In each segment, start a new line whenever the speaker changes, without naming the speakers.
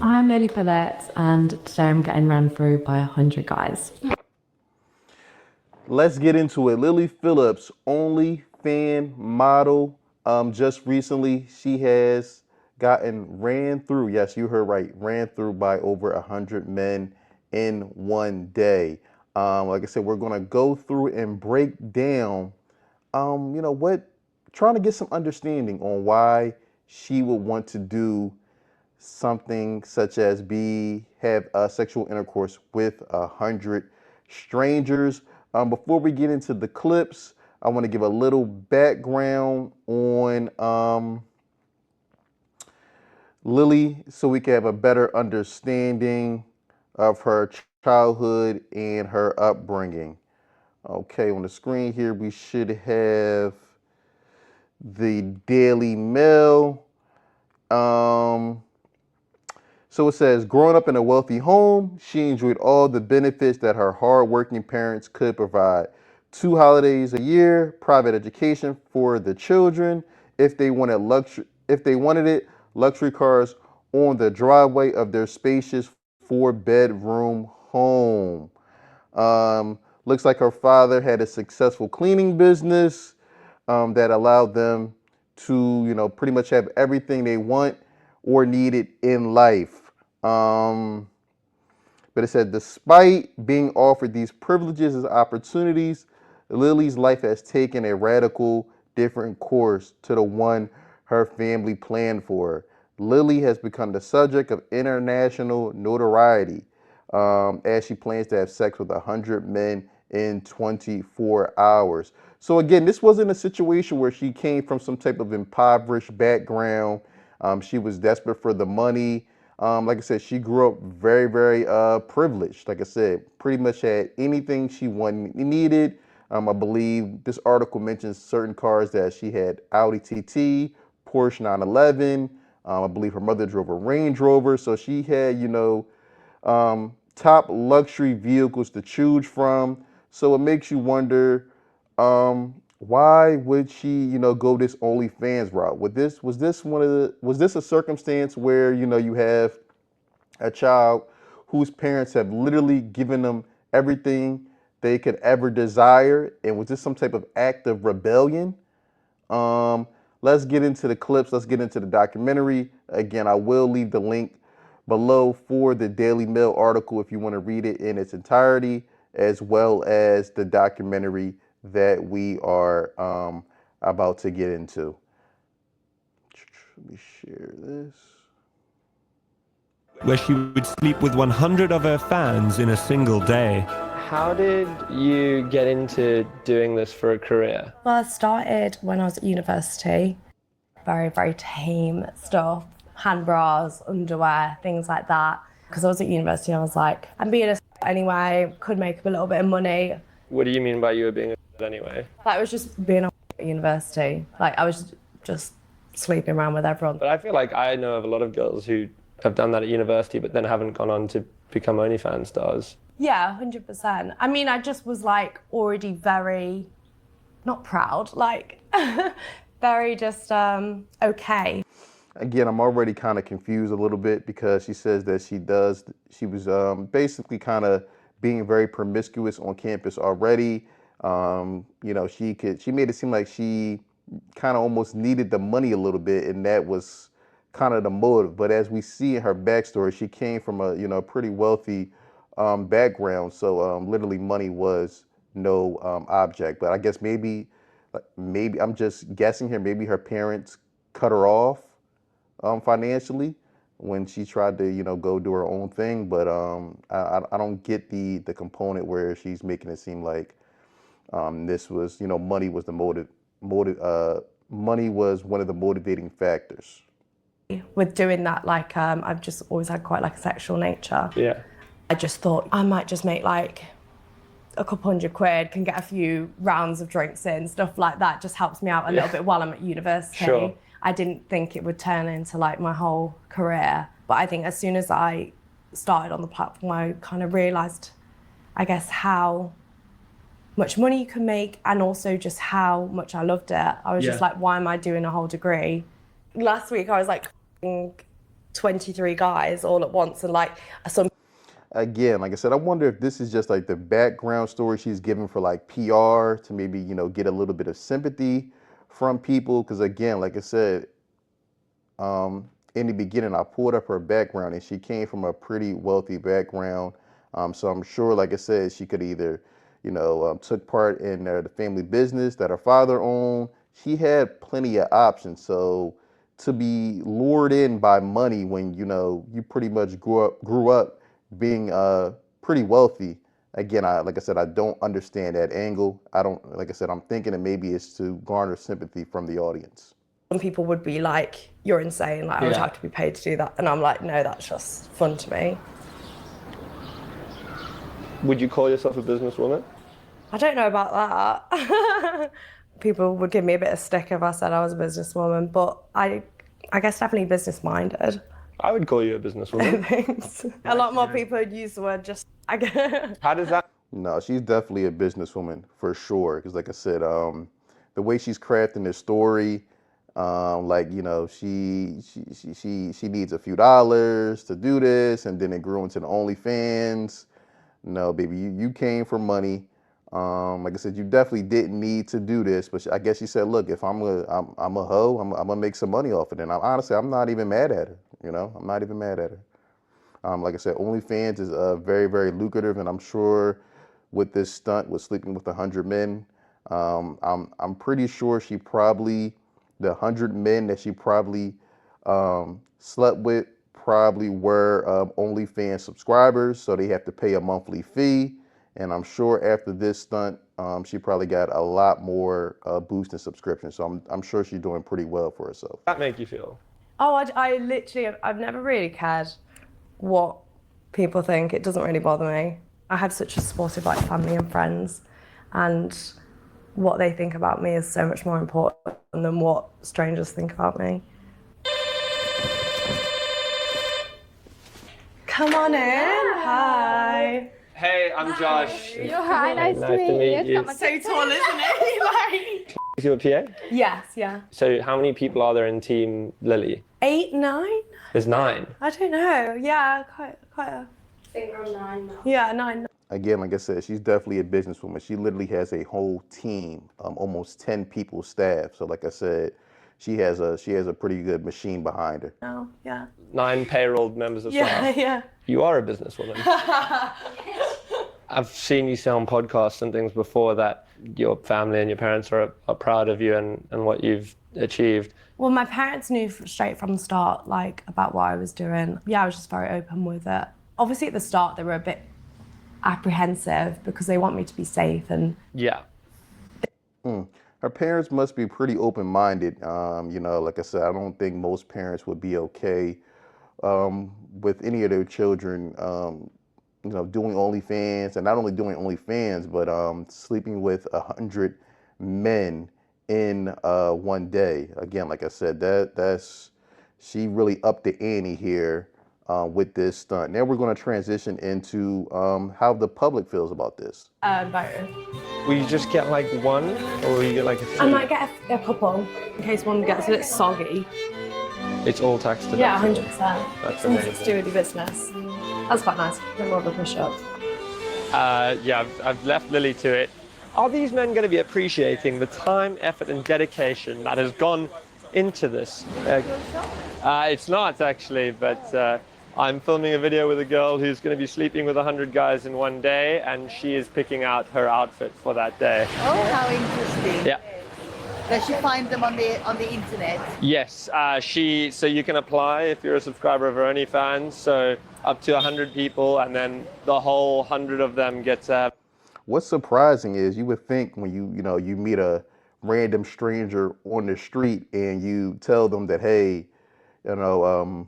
I'm Lily Phillips, and today I'm getting run through by 100 guys.
Let's get into it. Lily Phillips, only fan model. Just recently, she has gotten ran through. Yes, you heard right. Ran through by over 100 men in one day. Like I said, we're gonna go through and break down. What? Trying to get some understanding on why she would want to do something such as be have sexual intercourse with 100 strangers. Before we get into the clips, I want to give a little background on Lily so we can have a better understanding of her childhood and her upbringing. Okay, on the screen here we should have the Daily Mail. Um, So it says, growing up in a wealthy home, she enjoyed all the benefits that her hardworking parents could provide. 2 holidays a year, private education for the children. If they wanted it, luxury cars on the driveway of their spacious four-bedroom home. Looks like her father had a successful cleaning business that allowed them to, pretty much have everything they want or needed in life. Um, but it said, despite being offered these privileges as opportunities, Lily's life has taken a radical different course to the one her family planned for her. Lily has become the subject of international notoriety as she plans to have sex with 100 men in 24 hours. So, again, this wasn't a situation where she came from some type of impoverished background. She was desperate for the money. Like I said, she grew up very, very privileged. Like I said, pretty much had anything she wanted, needed. I believe this article mentions certain cars that she had: Audi TT, Porsche 911. I believe her mother drove a Range Rover, so she had, top luxury vehicles to choose from. So it makes you wonder, why would she, go this OnlyFans route? Was this a circumstance where, you have a child whose parents have literally given them everything they could ever desire, and was this some type of act of rebellion? Um, let's get into the clips. Let's get into the documentary. Again, I will leave the link below for the Daily Mail article if you want to read it in its entirety, as well as the documentary that we are about to get into. Let me share this.
Where she would sleep with 100 of her fans in a single day.
How did you get into doing this for a career?
Well, I started when I was at university. Very, very tame stuff. Hand bras, underwear, things like that. Because I was at university, I was like, I'm being a anyway, could make a little bit of money.
What do you mean by you were being a anyway?
Like, I was just being a at university. Like, I was just sleeping around with everyone.
But I feel like I know of a lot of girls who have done that at university but then haven't gone on to become OnlyFans stars.
Yeah, 100%. I mean, I just was like already very, not proud, like very just okay.
Again, I'm already kind of confused a little bit because she says that she was basically kind of being very promiscuous on campus already. She made it seem like she kind of almost needed the money a little bit, and that was kind of the motive. But as we see in her backstory, she came from a, pretty wealthy background. So literally money was no object. But I guess maybe I'm just guessing here, maybe her parents cut her off financially when she tried to, go do her own thing. But I don't get the component where she's making it seem like this was, money was the money was one of the motivating factors.
With doing that, like I've just always had quite like a sexual nature.
Yeah.
I just thought I might just make like a couple £100, can get a few rounds of drinks in, stuff like that. Just helps me out a little bit while I'm at university.
Sure.
I didn't think it would turn into like my whole career. But I think as soon as I started on the platform, I kind of realized, I guess, how much money you can make and also just how much I loved it. I was just like, why am I doing a whole degree? Last week I was like 23 guys all at once, and like some
Again, like I said, I wonder if this is just like the background story she's giving for like PR to maybe, get a little bit of sympathy from people. Because again, like I said, in the beginning, I pulled up her background and she came from a pretty wealthy background. So I'm sure, like I said, she could either, took part in the family business that her father owned. She had plenty of options. So to be lured in by money when, you pretty much grew up being pretty wealthy. Again, like I said, I don't understand that angle. I don't, like I said, I'm thinking that maybe it's to garner sympathy from the audience.
people would be like, "You're insane! Like I would
Yeah.
have to be paid to do that," and I'm like, "No, that's just fun to me."
Would you call yourself a businesswoman?
I don't know about that. People would give me a bit of stick if I said I was a businesswoman, but I guess definitely business-minded.
I would call you a businesswoman.
Thanks. A lot more people would use the word just, I guess.
How does that?
No, she's definitely a businesswoman for sure. Because, like I said, the way she's crafting this story, like she needs a few dollars to do this, and then it grew into the OnlyFans. No, baby, you came for money. Like I said, you definitely didn't need to do this, but I guess she said, "Look, if I'm a hoe, I'm gonna make some money off it." And honestly, I'm not even mad at her. I'm not even mad at her. Like I said, OnlyFans is very, very lucrative, and I'm sure with this stunt with sleeping with 100 men, I'm pretty sure the 100 men that she probably slept with probably were OnlyFans subscribers, so they have to pay a monthly fee. And I'm sure after this stunt, she probably got a lot more boost in subscriptions. So I'm sure she's doing pretty well for herself.
That make you feel?
Oh, I literally, I've never really cared what people think. It doesn't really bother me. I have such a supportive like family and friends, and what they think about me is so much more important than what strangers think about me. Come on in. Hi.
Hey, I'm Josh.
Hi, nice to meet you.
So tall, isn't it?
Is you a PA?
Yes, yeah.
So how many people are there in Team Lily?
8, 9?
There's 9.
I don't know. Yeah, quite a.
I think we're on 9 now.
Yeah, 9.
Again, like I said, she's definitely a businesswoman. She literally has a whole team, almost 10 people staff. So like I said, she has a pretty good machine behind her.
Oh, yeah.
9 payrolled members of staff.
Yeah.
You are a businesswoman. I've seen you say on podcasts and things before that your family and your parents are proud of you and what you've achieved.
Well, my parents knew straight from the start, like, about what I was doing. Yeah, I was just very open with it. Obviously, at the start, they were a bit apprehensive because they want me to be safe and...
Yeah.
Her parents must be pretty open-minded. Like I said, I don't think most parents would be okay with any of their children, doing OnlyFans, and not only doing OnlyFans, but sleeping with 100 men in one day. Again, like I said, she really upped the ante here with this stunt. Now we're going to transition into how the public feels about this.
Both.
Will you just get like one, or will you get like a few?
I might get a couple in case one gets a bit soggy.
It's all tax deductible.
Yeah, 100%.
That's
Since
amazing.
it's to do with your business. That's quite nice. A bit more of a push-up.
Yeah, I've left Lily to it. Are these men going to be appreciating the time, effort, and dedication that has gone into this? It's not actually, but I'm filming a video with a girl who's going to be sleeping with 100 guys in one day, and she is picking out her outfit for that day.
Oh, how interesting.
Yeah.
Does she find them on the internet?
Yes, so you can apply if you're a subscriber of her OnlyFans, so up to 100 people, and then the whole 100 of them gets
What's surprising is you would think when you meet a random stranger on the street and you tell them that, hey, I'm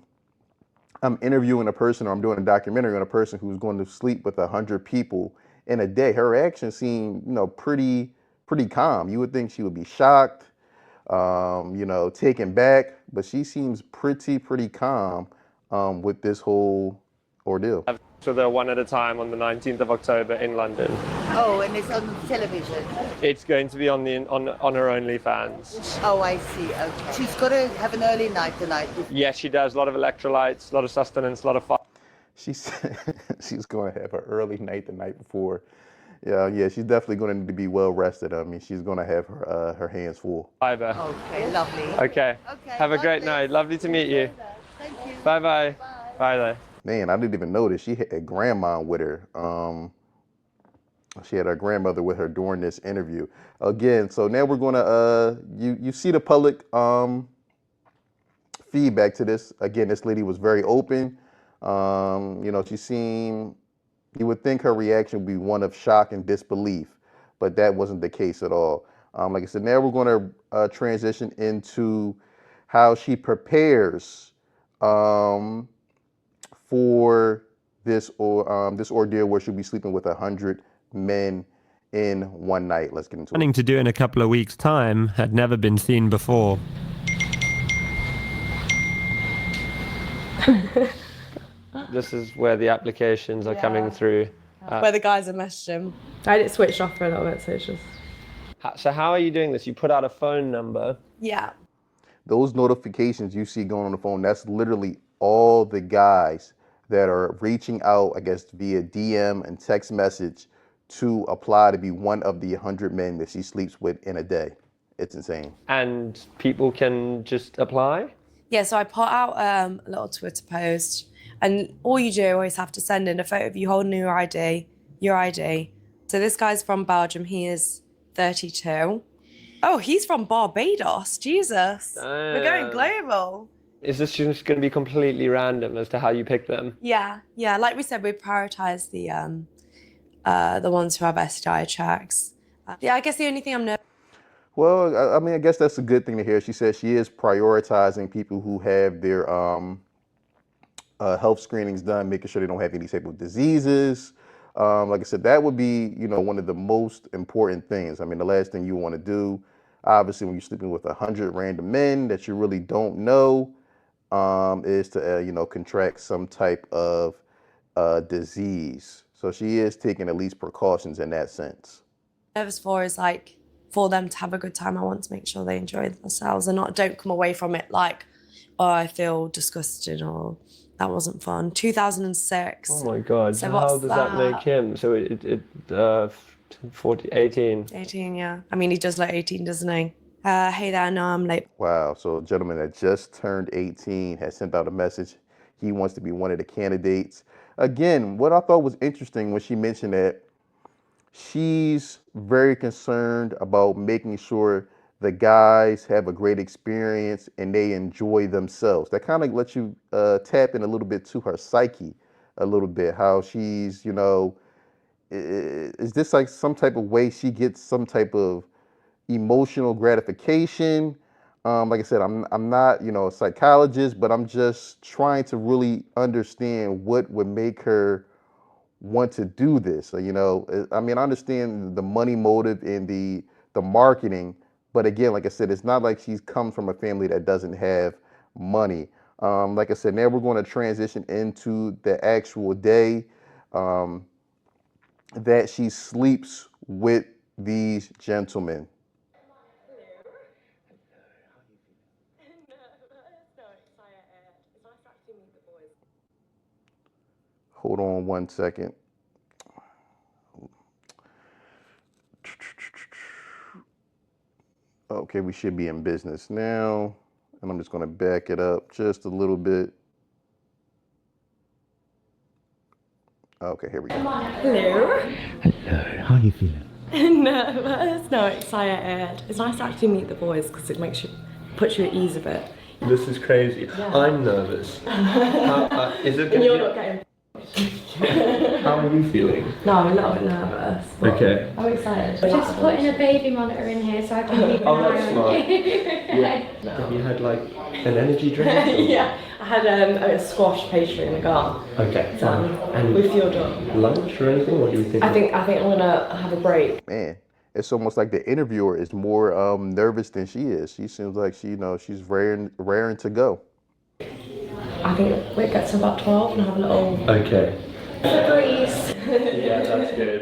interviewing a person, or I'm doing a documentary on a person who's going to sleep with 100 people in a day. Her reaction seemed, pretty calm. You would think she would be shocked, taken back, but she seems pretty calm with this whole ordeal.
So they're one at a time on the 19th of October in London.
Oh, and it's on television.
It's going to be on her OnlyFans.
Oh, I see. Okay. She's got to have an early night tonight.
Yes, she does. A lot of electrolytes, a lot of sustenance, a lot of fun.
She said she's going to have an early night the night before. Yeah, she's definitely going to need to be well rested. I mean, she's going to have her hands full.
Fiber.
Okay, lovely.
Okay. Have a great night. Lovely to meet you.
Thank you.
Bye-bye. Bye there.
Man, I didn't even notice she had grandma with her. She had her grandmother with her during this interview. Again, so now we're gonna you see the public feedback to this. Again, this lady was very open. She seemed, you would think her reaction would be one of shock and disbelief, but that wasn't the case at all. Like I said, now we're going to transition into how she prepares for this ordeal where she'll be sleeping with 100 men in one night. Let's get into it.
Planning to do in a couple of weeks' time had never been seen before.
This is where the applications are coming through.
Where the guys are messaging. I had it switched off for a little bit, so it's just...
So how are you doing this? You put out a phone number.
Yeah.
Those notifications you see going on the phone, that's literally all the guys that are reaching out, I guess, via DM and text message to apply to be one of the 100 men that she sleeps with in a day. It's insane.
And people can just apply?
Yeah, so I put out a little Twitter post, and all you do always have to send in a photo of you holding your ID. So this guy's from Belgium. He is 32. Oh, he's from Barbados. Jesus. We're going global.
Is this just going to be completely random as to how you pick them?
Yeah. Like we said, we prioritize the ones who have STI checks. I guess the only thing I'm nervous.
Well, I mean, I guess that's a good thing to hear. She said she is prioritizing people who have their health screenings done, making sure they don't have any type of diseases. Like I said, that would be, one of the most important things. I mean, the last thing you want to do, obviously, when you're sleeping with 100 random men that you really don't know, is to, contract some type of disease. So she is taking at least precautions in that sense.
Nervous for is like for them to have a good time. I want to make sure they enjoy themselves and don't come away from it like, oh, I feel disgusted or that wasn't fun. 2006.
Oh my God.
So
how does that make him? So 18.
18, yeah. I mean, he does look 18, doesn't he? Hey there, no, I'm late.
Wow. So a gentleman that just turned 18 has sent out a message. He wants to be one of the candidates. Again, what I thought was interesting when she mentioned that she's very concerned about making sure the guys have a great experience and they enjoy themselves. That kind of lets you tap in a little bit to her psyche a little bit, how she's, is this like some type of way she gets some type of emotional gratification? Like I said, I'm not, a psychologist, but I'm just trying to really understand what would make her want to do this. I mean, I understand the money motive and the marketing, but again, like I said, it's not like she's comes from a family that doesn't have money. Like I said, now we're going to transition into the actual day that she sleeps with these gentlemen. Hold on one second. Okay, we should be in business now. And I'm just going to back it up just a little bit. Okay, here we go.
Hello.
Hello, how are you feeling?
Nervous, no, excited. It's nice to actually meet the boys because it puts you at ease a bit.
This is crazy. Yeah. I'm nervous. Is it
And you're not getting...
How are you feeling?
No, I'm a little bit nervous.
Okay.
I'm excited.
Just putting a baby monitor in here so I can keep an
Oh,
eye
that's
on
smart.
you.
Yeah. Have you had like an energy drink?
Yeah, I had a squash pastry in the car.
Okay.
So
And
we fueled up.
lunch or anything? What do you think?
I think I'm gonna have a break.
Man, it's almost like the interviewer is more nervous than she is. She seems like she's raring to go.
I think we get to about 12 and have a little...
Okay.
Please.
Yeah, that's good.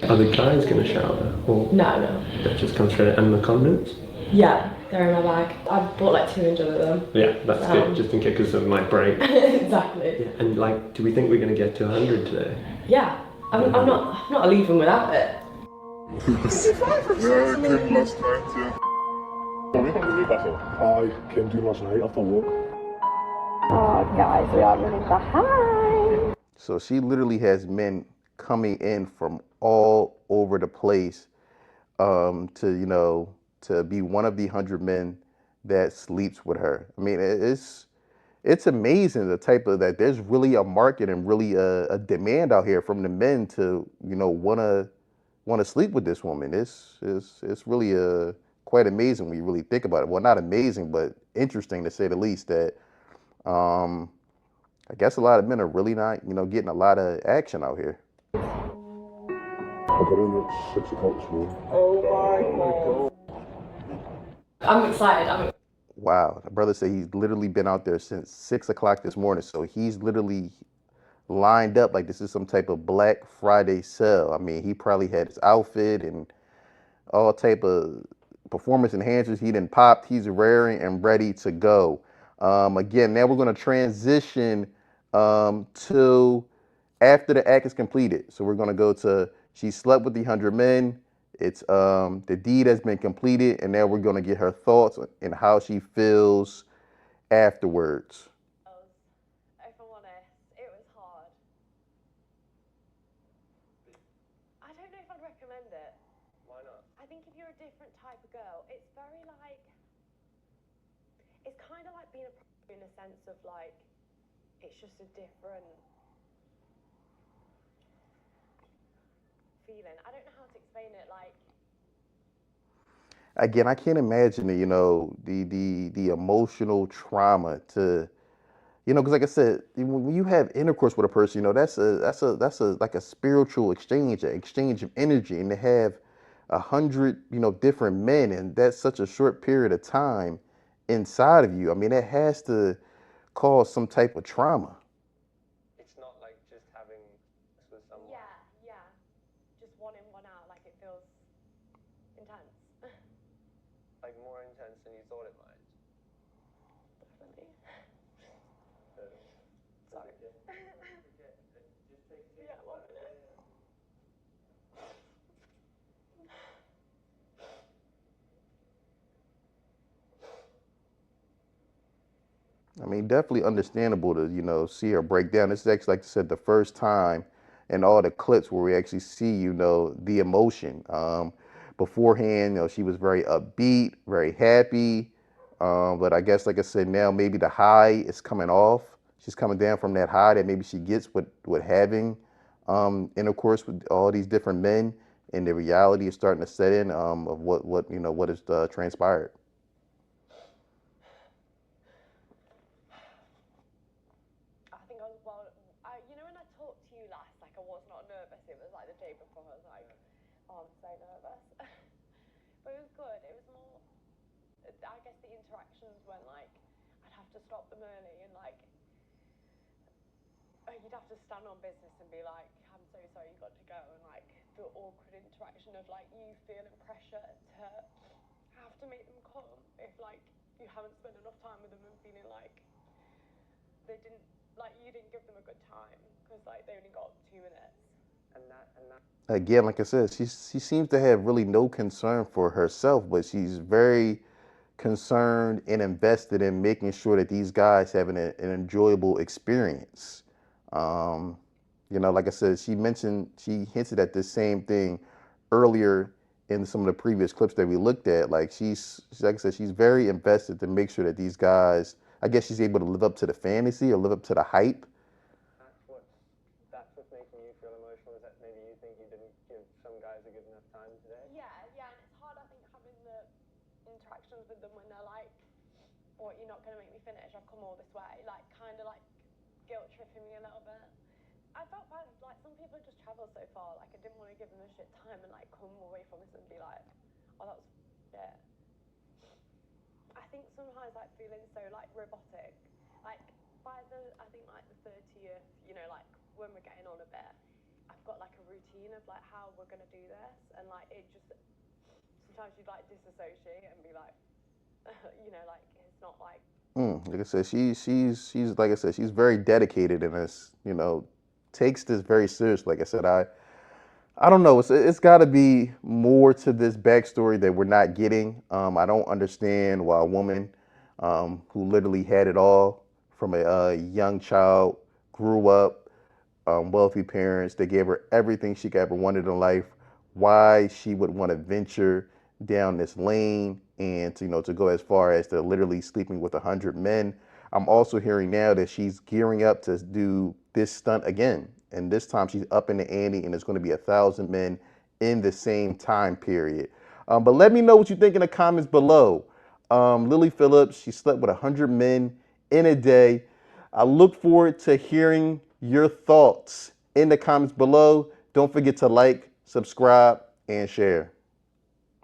Are the guys going to shower? Or
No.
that just comes straight and the condoms?
Yeah, they're in my bag. I've bought like 200 of them.
Yeah, that's good, just in case because of my break.
Exactly.
Yeah, and like, do we think we're going to get to 100 today?
Yeah, I'm not leaving without it.
Yeah, I came last night, yeah. I came to last night after work.
Oh, guys, we are running behind.
So she literally has men coming in from all over the place to, to be one of the 100 men that sleeps with her. I mean, it's amazing the type of that there's really a market and really a demand out here from the men to, want to sleep with this woman. It's really quite amazing when you really think about it. Well, not amazing, but interesting to say the least that I guess a lot of men are really not, getting a lot of action out here.
I got in at 6 o'clock this morning. Oh my God.
I'm excited.
Wow. The brother said he's literally been out there since 6 o'clock this morning. So he's literally lined up like this is some type of Black Friday sale. I mean, he probably had his outfit and all type of performance enhancers he done popped. He's raring and ready to go. Again, now we're going to transition to after the act is completed. So we're going to go to she slept with the 100 men. It's the deed has been completed, and now we're going to get her thoughts and how she feels afterwards.
If I'm honest, it was hard. I don't know if I'd recommend it.
Why not?
I think if you're a different type of girl, it's very like, it's kind of like being a in a sense of like, it's just a different feeling. I don't know how to explain it. Like,
Again, I can't imagine the emotional trauma to, because like I said, when you have intercourse with a person, that's a like a spiritual exchange, an exchange of energy, and to have 100, different men, and that's such a short period of time inside of you. I mean, that has to cause some type of trauma.
It's not like just having sex with someone.
yeah, just one in, one out. Like it feels intense.
Like more intense than you thought it might.
Definitely.
Sorry.
Yeah, 1 minute.
I mean, definitely understandable to, see her break down. This is actually, like I said, the first time in all the clips where we actually see, the emotion. Beforehand, she was very upbeat, very happy. But I guess, like I said, now maybe the high is coming off. She's coming down from that high that maybe she gets with having intercourse with all these different men, and the reality is starting to set in of what has transpired.
I think I was, well, when I talked to you last, like I was not nervous. It was like the day before, I was like, oh, I'm so nervous. But it was good. It was more, I guess the interactions when like, I'd have to stop them early and like, you'd have to stand on business and be like, I'm so sorry, you got to go. And like the awkward interaction of like you feeling pressure to have to make them come if like you haven't spent enough time with them and feeling like they didn't, like you didn't give them a good time because like they only got 2 minutes. And that.
Again, like I said, she seems to have really no concern for herself, but she's very concerned and invested in making sure that these guys have an enjoyable experience. Like I said, she hinted at this same thing earlier in some of the previous clips that we looked at. Like like I said, she's very invested to make sure that these guys, I guess she's able to live up to the fantasy or live up to the hype.
That's what's making you feel emotional, is that maybe you think you didn't give some guys a good enough time today?
Yeah, and it's hard, I think, having the interactions with them when they're like, what, you're not going to make me finish, I've come all this way, like kind of like guilt tripping me a little bit. I felt bad, like some people just travel so far, like I didn't want to give them a shit time and like come away from this and be like, oh, that was shit. I think sometimes like feeling so like robotic, like by the, I think like the 30th, like
when we're getting on a bit, I've got like a routine of like how we're gonna do this, and like it just sometimes you like disassociate and be like, you know, like it's not like.
Like I said, she's like I said, she's very dedicated in this. You know, takes this very seriously. Like I said, I don't know. It's got to be more to this backstory that we're not getting. I don't understand why a woman who literally had it all from a young child, grew up, wealthy parents, they gave her everything she could ever wanted in life, why she would want to venture down this lane and to, you know, to go as far as to literally sleeping with 100 men. I'm also hearing now that she's gearing up to do this stunt again, and this time she's up in the ante, and it's going to be 1,000 men in the same time period. But let me know what you think in the comments below. Lily Phillips, she slept with 100 men in a day. I look forward to hearing your thoughts in the comments below. Don't forget to like, subscribe, and share.